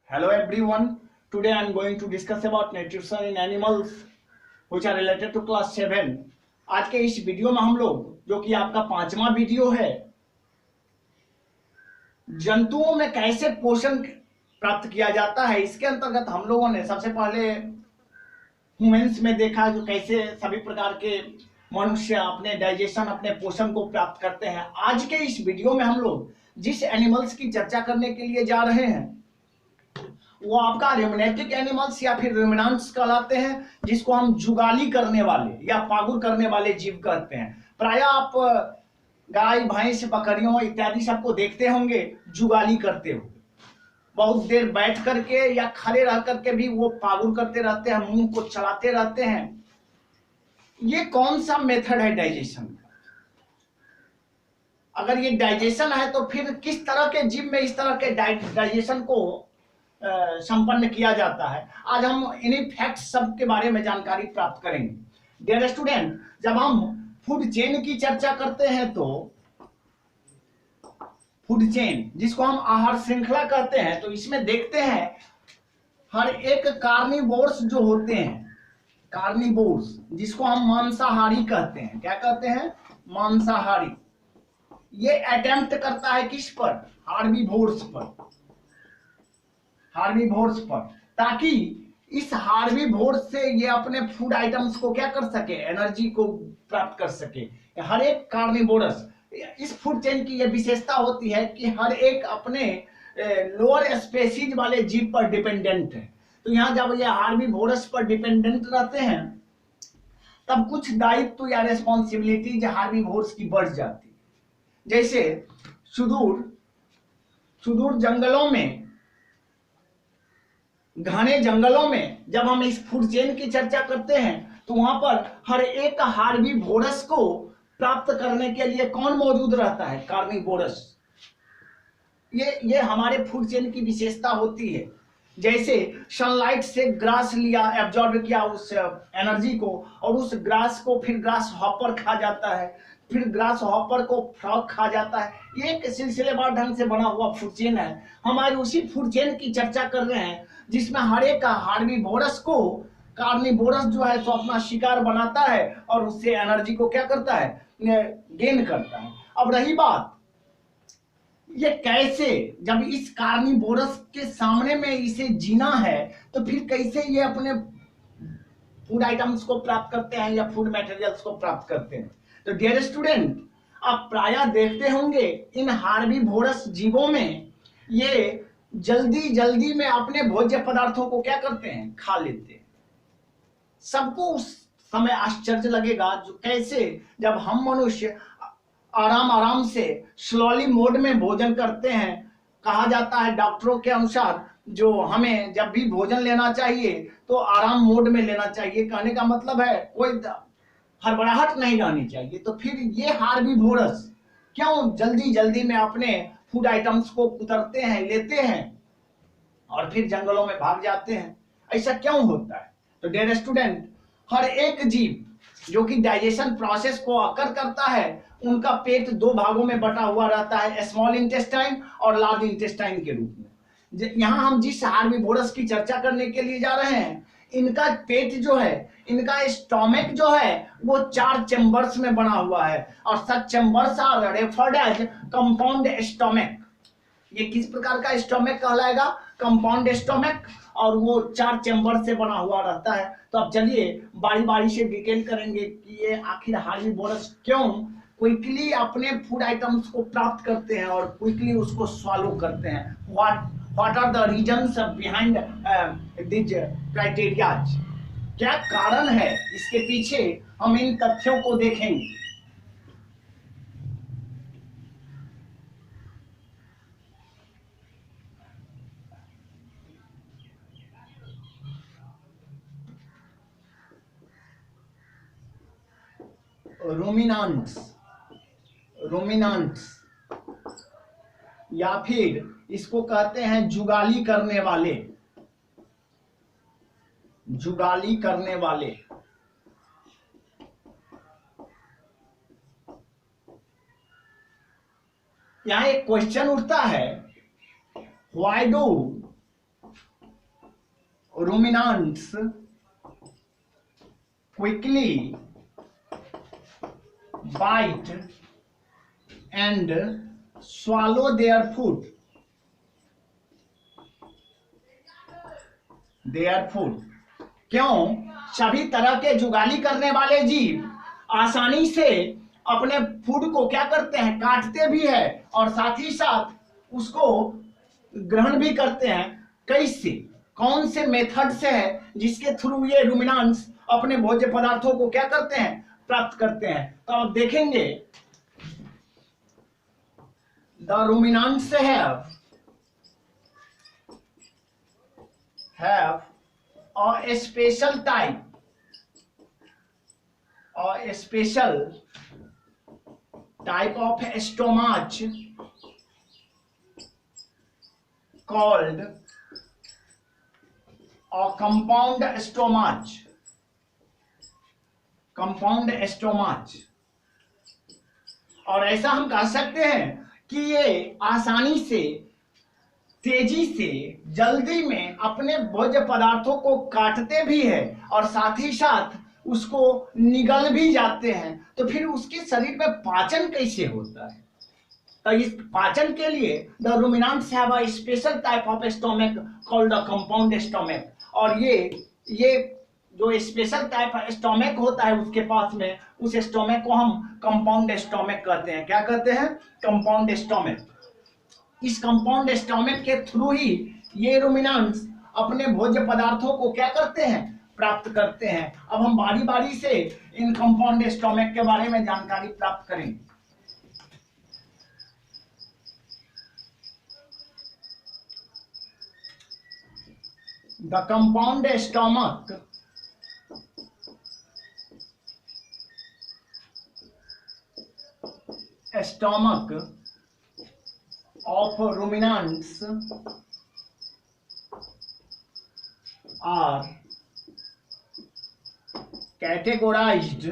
Hello everyone. Today I am going to discuss about nutrition in animals which are related to class 7. आज के इस video में हम लोग जो कि आपका 5वां वीडियो है, जंतुओं में कैसे पोषण प्राप्त किया जाता है, इसके अंतर्गत हम लोगों ने सबसे पहले ह्यूमंस में देखा जो कैसे सभी प्रकार के मनुष्य अपने डाइजेशन अपने पोषण को प्राप्त करते हैं। आज के इस वीडियो में हम लोग जिस एनिमल्स की चर्चा करने के लिए जा रहे हैं वो आपका रुमिनेटिक एनिमल्स या फिर रुमिनेंट्स कहलाते हैं, जिसको हम जुगाली करने वाले या पागुर करने वाले जीव कहते हैं। प्रायः आप गाय भैंस बकरियों इत्यादि सबको देखते होंगे जुगाली करते हुए, बहुत देर बैठ करके या खड़े रह करके भी वो पागुर करते रहते हैं, मुंह को चलाते रहते हैं। ये कौन सा मेथड है डाइजेशन का? अगर ये डाइजेशन है तो फिर किस तरह के जीव में इस तरह के डाइजेशन को संपन्न किया जाता है। आज हम इन्हीं फैक्ट्स सब के बारे में जानकारी प्राप्त करेंगे। डियर स्टूडेंट, जब हम फूड चेन की चर्चा करते हैं तो फूड चेन जिसको हम आहार श्रृंखला कहते हैं, तो इसमें देखते हैं हर एक कार्निवोर्स जो होते हैं, कार्निवोर्स जिसको हम मांसाहारी कहते हैं, क्या कहते हैं? मांसाहारी। ये अटेम्प्ट करता है किस पर? हार्बीवोर्स पर, हार्बीवोर्स पर, ताकि इस हार्बीवोर्स से ये अपने फूड आइटम्स को क्या कर सके? एनर्जी को प्राप्त कर सके। हर एक कार्निवोरस, इस फूड चेन की ये विशेषता होती है कि हर एक अपने लोअर स्पेसीज वाले जीव पर डिपेंडेंट है। तो यहाँ जब ये हार्बीवोरस पर डिपेंडेंट रहते हैं तब कुछ दायित्व या रेस्पॉन्सिबिलिटीज हार्बीवोरस की बढ़ जाती है। जैसे सुदूर जंगलों में, घने जंगलों में जब हम इस फूड चेन की चर्चा करते हैं तो वहां पर हर एक हार्बीवोरस को प्राप्त करने के लिए कौन मौजूद रहता है? कार्निवोरस। ये हमारे फूड चेन की विशेषता होती है। जैसे सनलाइट से ग्रास लिया, एब्जॉर्ब किया उस एनर्जी को, और उस ग्रास को फिर ग्रास हॉपर खा जाता है, फिर ग्रास हॉपर को फ्रॉग खा जाता है। ये एक सिलसिलेवार ढंग से बना हुआ फूड चेन है। हम आज उसी फूड चेन की चर्चा कर रहे हैं जिसमें हर एक हार्बीवोरस को कार्निवोरस जो है सो अपना शिकार बनाता है और उससे एनर्जी को क्या करता है? गेन करता है। अब रही बात ये कैसे, जब इस कार्निवोरस के सामने में इसे जीना है तो फिर कैसे ये अपने फूड आइटम्स को प्राप्त करते हैं या फूड मटेरियल्स को प्राप्त करते हैं? तो डियर स्टूडेंट, आप प्रायः देखते होंगे इन हार्बीवोरस जीवों में ये जल्दी में अपने भोज्य पदार्थों को क्या करते हैं? खा लेते हैं। सबको उस समय आश्चर्य लगेगा जो कैसे जब हम मनुष्य आराम से स्लोली मोड में भोजन करते हैं। कहा जाता है डॉक्टरों के अनुसार जो हमें जब भी भोजन लेना चाहिए तो आराम मोड में लेना चाहिए। कहने का मतलब है कोई हड़बड़ाहट नहीं रहनी चाहिए। तो फिर ये हार्बीवोरस क्यों जल्दी में अपने फूड आइटम्स को उतरते हैं, लेते हैं और फिर जंगलों में भाग जाते हैं? ऐसा क्यों होता है? तो डियर स्टूडेंट, हर एक जीव जो कि डाइजेशन प्रोसेस को अकर करता है उनका पेट दो भागों में बटा हुआ रहता है, स्मॉल इंटेस्टाइन और लार्ज इंटेस्टाइन के रूप में। यहाँ हम जिस हार्बीवोरस की चर्चा करने के लिए जा रहे हैं, इनका पेट जो है, इनका स्टोमक जो है वो 4 चेम्बर्स में बना हुआ है और such chambers are referred as compound stomach. ये किस प्रकार का स्टोमक कहलाएगा? कंपाउंड स्टोमक, और वो 4 चेम्बर से बना हुआ रहता है। तो अब चलिए बारी से डिटेल करेंगे कि ये आखिर हार्बीवोरस क्यों क्विकली अपने फूड आइटम्स को प्राप्त करते हैं और क्विकली उसको स्वालो करते हैं। What are the reasons behind this criteria? क्या कारण है इसके पीछे, हम इन तथ्यों को देखेंगे। रूमिनेंट्स या फिर इसको कहते हैं जुगाली करने वाले। जुगाली करने वाले यहाँ एक क्वेश्चन उठता है, why do ruminants quickly bite and swallow their food. क्यों? सभी तरह के जुगाली करने वाले जीव आसानी से अपने फूड को क्या करते हैं, काटते भी है और साथ ही साथ उसको ग्रहण भी करते हैं। कैसे, कौन से मेथड से है जिसके थ्रू ये रूमिनांट्स अपने भोज्य पदार्थों को क्या करते हैं, प्राप्त करते हैं? तो आप देखेंगे the रूमिनांट्स have a special type of stomach called a compound stomach। और ऐसा हम कह सकते हैं कि ये आसानी से, तेजी से, जल्दी में अपने भोज्य पदार्थों को काटते भी है और साथ ही साथ उसको निगल भी जाते हैं। तो फिर उसके शरीर में पाचन कैसे होता है? तो इस पाचन के लिए the ruminants have a special type of stomach called the compound stomach. और ये जो स्पेशल टाइप स्टोमक होता है उसके पास में, उस स्टोमक को हम कंपाउंड स्टोमक कहते हैं। क्या कहते हैं? Compound stomach. इस कंपाउंड स्टोमक के थ्रू ही ये रूमिनांट्स अपने भोज्य पदार्थों को क्या करते हैं, प्राप्त करते हैं। अब हम बारी बारी से इन कंपाउंड स्टोमक के बारे में जानकारी प्राप्त करेंगे। The compound stomach of ruminants are categorized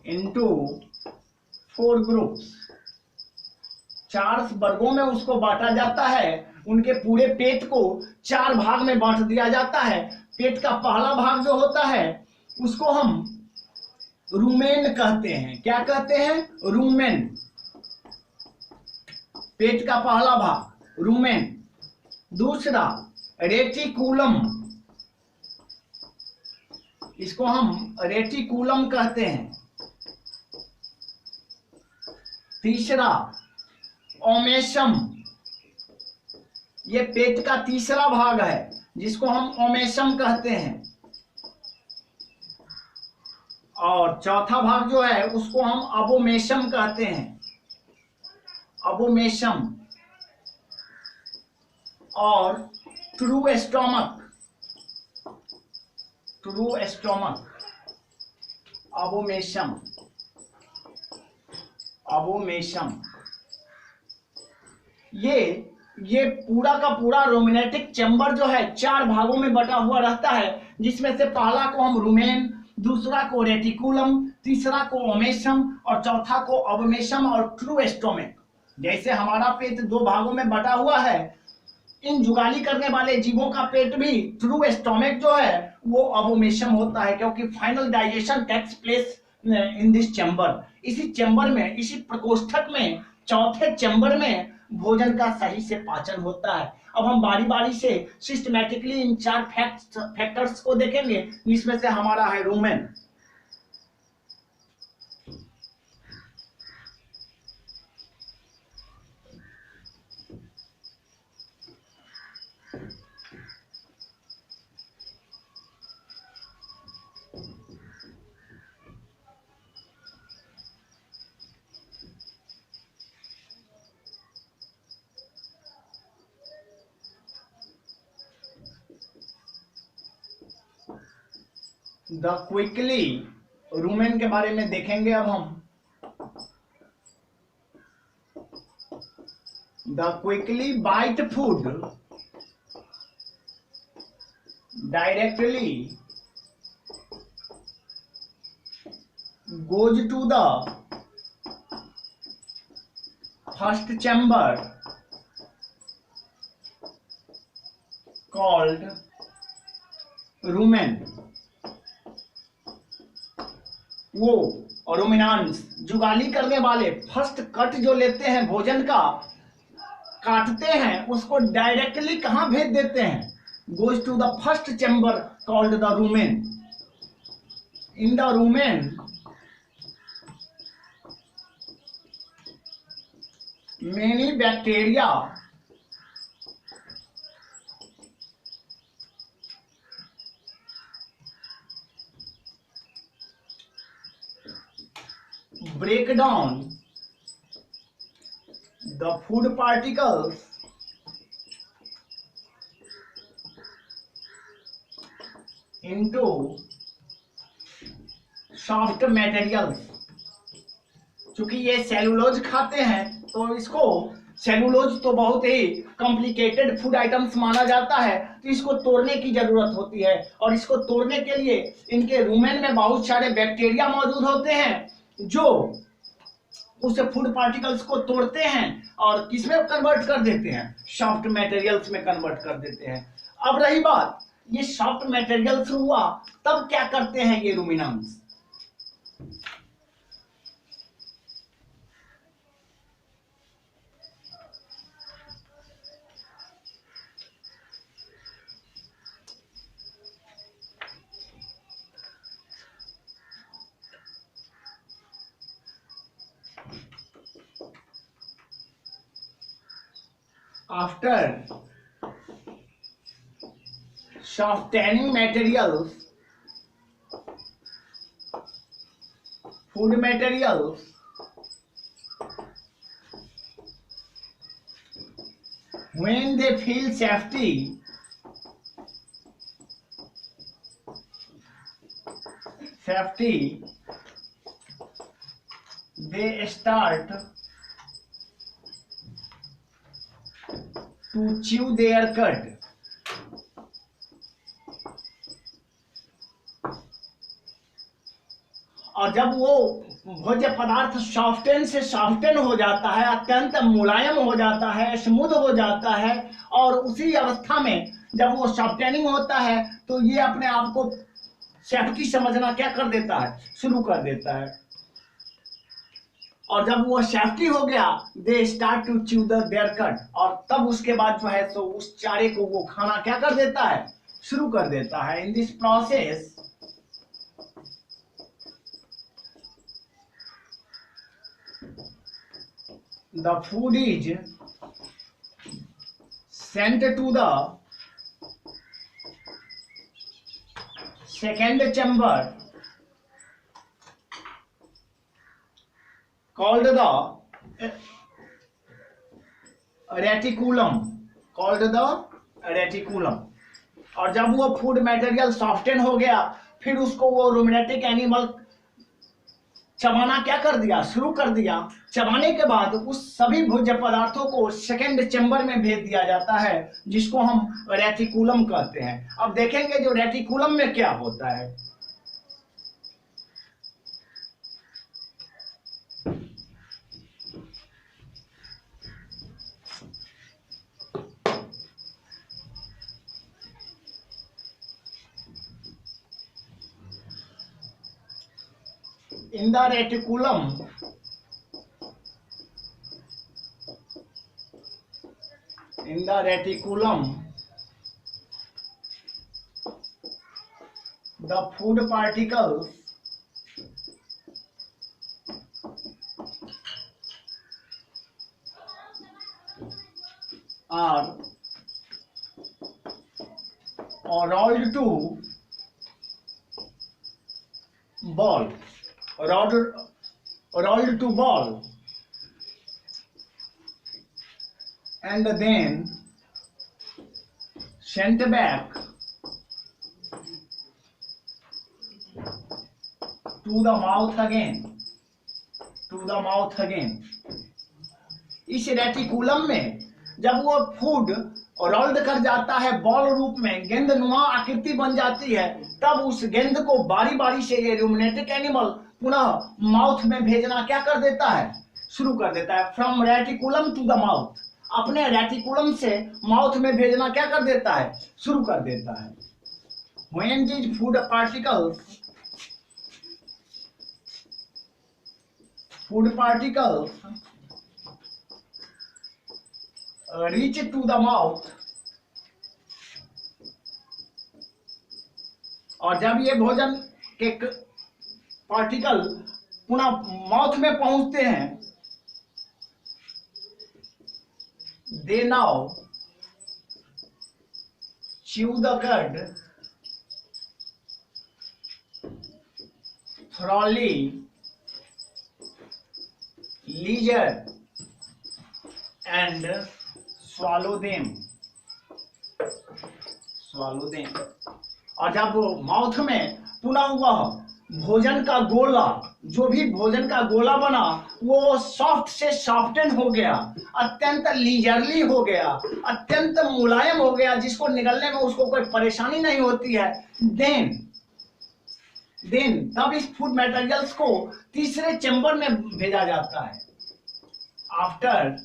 into 4 groups। 4 वर्गों में उसको बांटा जाता है। उनके पूरे पेट को 4 भाग में बांट दिया जाता है। पेट का पहला भाग जो होता है उसको हम रूमेन कहते हैं। क्या कहते हैं? रूमेन। पेट का पहला भाग रूमेन। दूसरा रेटिकुलम, इसको हम रेटिकुलम कहते हैं। तीसरा ओमेशम, ये पेट का तीसरा भाग है जिसको हम ओमेशम कहते हैं। और चौथा भाग जो है उसको हम अबोमेशम कहते हैं। अबोमेशम। और ट्रू स्टोमक, अबोमेशम। ये पूरा का पूरा रोमिनेटिक चैम्बर जो है 4 भागों में बटा हुआ रहता है, जिसमें से पहला को हम रूमेन, दूसरा को रेटिकुलम, तीसरा को ओमेशम और चौथा को अबोमेशम और ट्रू स्टोमक। जैसे हमारा पेट 2 भागों में बटा हुआ है, इन जुगाली करने वाले जीवों का पेट भी ट्रू स्टोमक जो है वो अबोमेशम होता है, क्योंकि final digestion takes place in this chamber. इसी चैम्बर में, इसी प्रकोष्ठक में, चौथे चैम्बर में भोजन का सही से पाचन होता है। अब हम बारी बारी से सिस्टमैटिकली इन 4 फैक्टर्स को देखेंगे, जिसमें से हमारा है रूमेन। द क्विकली, रूमेन के बारे में देखेंगे अब हम। The quickly bite food directly goes to the first chamber called rumen. वो रुमिनांस जुगाली करने वाले फर्स्ट कट जो लेते हैं भोजन का, काटते हैं, उसको डायरेक्टली कहां भेज देते हैं? Goes to the first chamber called the rumen. In the rumen many bacteria break down the food particles into soft materials। चूंकि ये सेलुलोज खाते हैं तो इसको सेलुलोज तो बहुत ही कॉम्प्लिकेटेड फूड आइटम्स माना जाता है, तो इसको तोड़ने की जरूरत होती है। और इसको तोड़ने के लिए इनके रूमेन में बहुत सारे बैक्टीरिया मौजूद होते हैं जो उस फूड पार्टिकल्स को तोड़ते हैं और किसमें कन्वर्ट कर देते हैं? सॉफ्ट मटेरियल्स में कन्वर्ट कर देते हैं। अब रही बात, ये सॉफ्ट मटेरियल्स हुआ, तब क्या करते हैं ये ruminants? After softening materials, food materials, when they feel safety, they start to chew their cud। और जब वो भोज्य पदार्थ सॉफ्टन से सॉफ्टन हो जाता है, अत्यंत मुलायम हो जाता है, स्मूथ हो जाता है, और उसी अवस्था में जब वो सॉफ्टनिंग होता है तो ये अपने आप को सेफ्टी समझना क्या कर देता है? शुरू कर देता है। और जब वो सेफ्टी हो गया, they start to chew their cud, और तब उसके बाद जो है तो उस चारे को वो खाना क्या कर देता है? शुरू कर देता है। In this process the food is sent to the second chamber called the reticulum, और जब वो फूड मटेरियल सॉफ्टन हो गया, फिर उसको वो रूमिनेटिक एनिमल चबाना क्या कर दिया? शुरू कर दिया। चबाने के बाद उस सभी भोज्य पदार्थों को सेकेंड चैम्बर में भेज दिया जाता है, जिसको हम रेटिकुलम कहते हैं। अब देखेंगे जो रेटिकुलम में क्या होता है। In the reticulum, the food particles are rolled to ball, and then sent back to the mouth again। इस रेटिकुलम में जब वो फूड रोल्ड कर जाता है, बॉल रूप में गेंदनुमा आकृति बन जाती है, तब उस गेंद को बारी बारी से ये रूमिनेटिक एनिमल पुनः माउथ में भेजना क्या कर देता है? शुरू कर देता है। From reticulum to the mouth. अपने रेटिकुलम से माउथ में भेजना क्या कर देता है, शुरू कर देता है। When these food particles reach to the mouth, और जब ये भोजन के पार्टिकल पुनः माउथ में पहुंचते हैं, they now chew the cud thoroughly, leisure and swallow them. और जब माउथ में पुनः वह भोजन का गोला, जो भी भोजन का गोला बना वो सॉफ्ट से सॉफ्टन हो गया, अत्यंत लीजरली हो गया, अत्यंत मुलायम हो गया, जिसको निगलने में उसको कोई परेशानी नहीं होती है। देन तब इस फूड मटेरियल्स को तीसरे चैम्बर में भेजा जाता है। After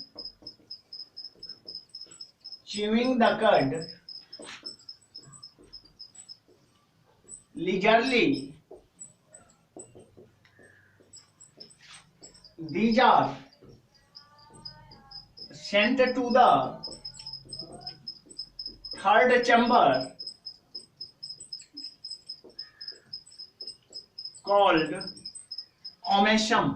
chewing the cud leisurely, these are sent to the third chamber called omasum.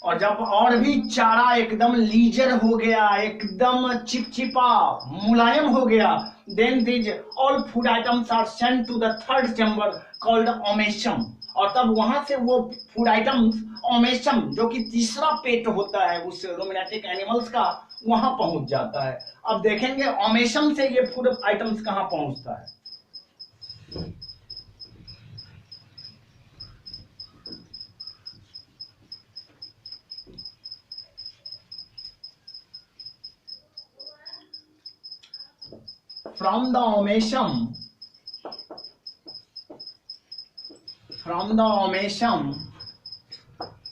और जब और भी चारा एकदम लीजर हो गया, एकदम चिपचिपा मुलायम हो गया, then these all food items are sent to the third chamber called omasum, और तब वहां से वो फूड आइटम्स ओमेशम, जो कि तीसरा पेट होता है उस रुमिनेटिक एनिमल्स का, वहां पहुंच जाता है। अब देखेंगे ओमेशम से ये फूड आइटम्स कहां पहुंचता है। From the omasum,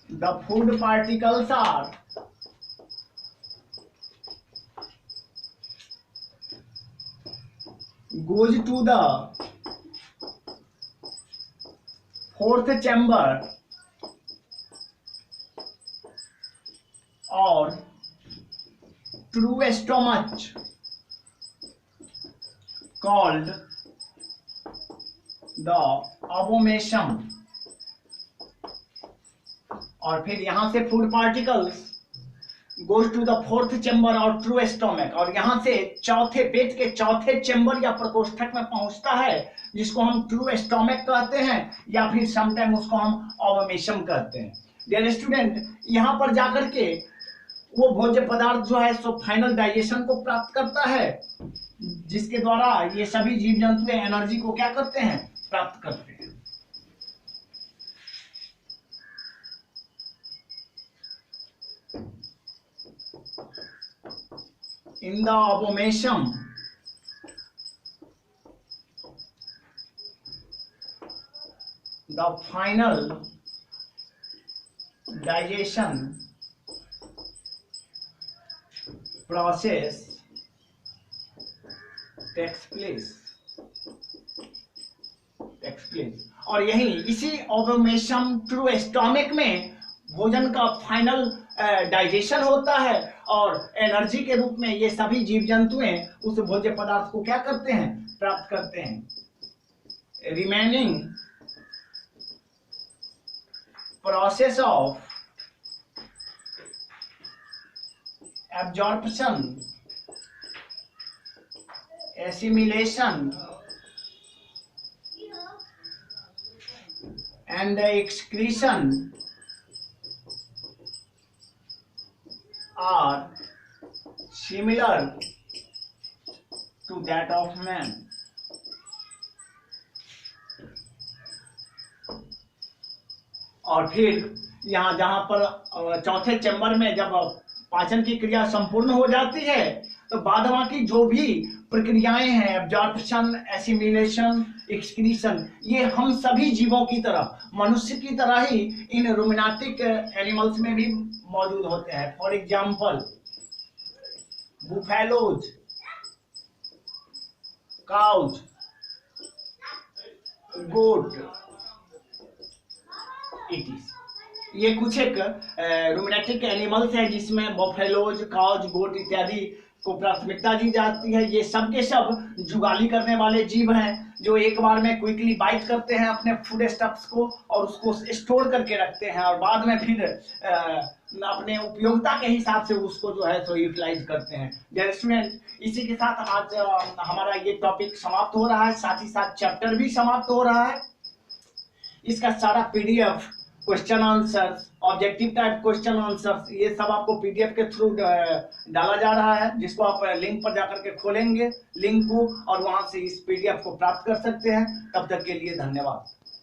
the food particles are goes to the fourth chamber or true stomach called the abomasum, और फिर यहां से food particles goes to the fourth chamber और ट्रू स्टोमक, और यहां से चौथे पेट के चौथे चैम्बर या प्रकोष्ठक में पहुंचता है, जिसको हम ट्रू स्टोमक कहते हैं या फिर समटाइम उसको हम abomasum कहते हैं। डियर स्टूडेंट, यहां पर जाकर के वो भोज्य पदार्थ जो है सो फाइनल डाइजेशन को प्राप्त करता है, जिसके द्वारा ये सभी जीव जंतु एनर्जी को क्या करते हैं, प्राप्त करते हैं। In the abomasum, the final digestion process takes place, और यही इसी ओबोमेशम ट्रू स्टोमक में भोजन का फाइनल डाइजेशन होता है, और एनर्जी के रूप में ये सभी जीव जंतुएं उस भोज्य पदार्थ को क्या करते हैं, प्राप्त करते हैं। Remaining process of absorption, assimilation and the excretion are similar to that of man. और फिर यहाँ जहां पर चौथे चैम्बर में जब पाचन की क्रिया संपूर्ण हो जाती है, तो बाद बाकी जो भी प्रक्रियाएं हैं, एब्जॉर्प्शन, एसिमिलेशन, एक्सक्रीशन, ये हम सभी जीवों की तरह, मनुष्य की तरह ही इन रुमिनेटिक एनिमल्स में भी मौजूद होते हैं। फॉर एग्जाम्पल बुफेलोज, काउज, गोट, इटिस, ये कुछ एक रुमिनेटिक एनिमल्स हैं जिसमें बफेलोज, काउज, गोट इत्यादि को प्राथमिकता दी जाती है। ये सब के सब जुगाली करने वाले जीव हैं जो एक बार में क्विकली बाइट करते हैं अपने फूड स्टफ्स को और उसको स्टोर करके रखते हैं और बाद में फिर अपने उपयोगिता के हिसाब से उसको जो है सो यूटिलाइज करते हैं। डियर स्टूडेंट, इसी के साथ आज हमारा ये टॉपिक समाप्त हो रहा है, साथ ही साथ चैप्टर भी समाप्त हो रहा है। इसका सारा PDF, question answers, objective type question answers, ये सब आपको पीडीएफ के थ्रू डाला जा रहा है, जिसको आप लिंक पर जाकर के खोलेंगे लिंक को और वहां से इस पीडीएफ को प्राप्त कर सकते हैं। तब तक के लिए धन्यवाद।